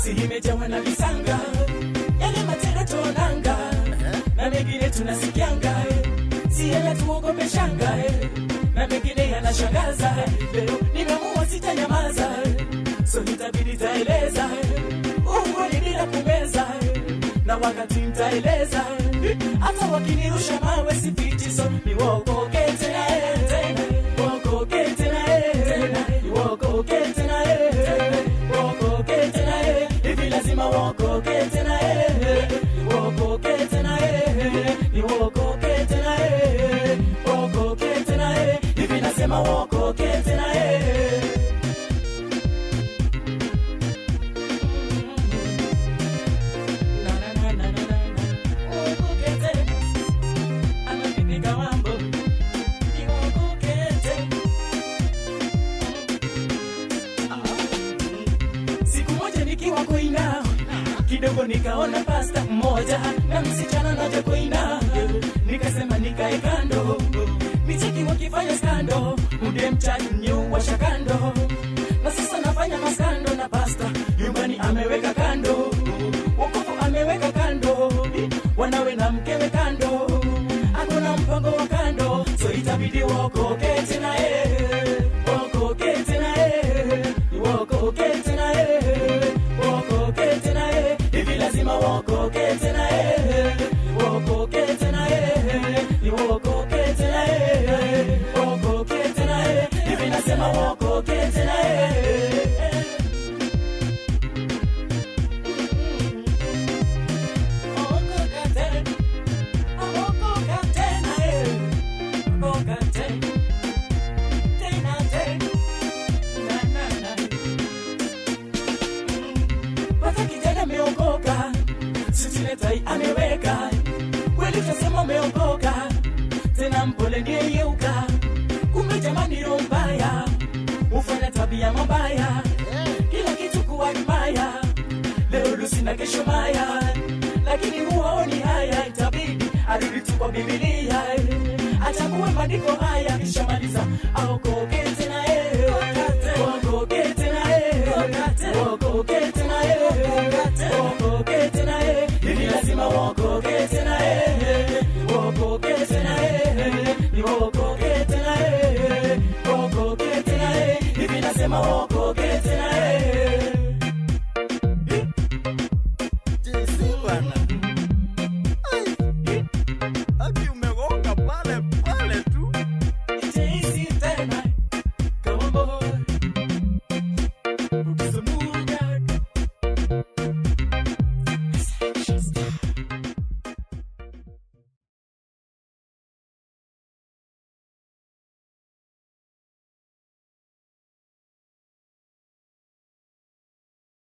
Imejawa na visanga, yale matendo tuonanga, na mengine tunasikianga, si yale tuogope shanga, na mengine yanashangaza. Leo nimeamua sitanyamaza, so nitabidi taeleza, ukweli bila kumeza, na wakati nitaeleza, hata wakinirusha mawe sipiti, so niwokoke tena, wokoke tena, wokoke tena, wokoke tena, lazima wokoke tena, wokoke tena, wokoke tena, wokoke tena, hivi nasema wokoke tena. Kidogo nikaona pasta mmoja na msichana naja kuina, nikasema nikae kando, nicheki wakifanya skando, mude mchaji nyua shakando, na sasa nafanya maskando na pasta, nyumbani ameweka kando, wokovu ameweka kando, wanawe na mkewe kando, hakuna mpango wa kando, so itabidi wokoke tena, wokoke tena, wokoke tena, wokoke tena, lazima wokoke tena, wokoke tena, wokoke tena, wokoke tena, hivi nasema wokoke tena. Tai ameweka kweli, utasema umeokoka tena, mpole ndiye yeuka, kumbe jamani roho mbaya, ufanya tabia mabaya, kila kitu kuwa mbaya, leo Lucy na kesho Maya, lakini huwaoni haya, itabidi arudi tu kwa Biblia, achague maandiko haya, kishamaliza aokoke tena, wokoke tena, wokoke tena, wokoke tena, lazima wokoke tena, wokoke tena, wokoke tena, wokoke tena, hivi nasema wokoke.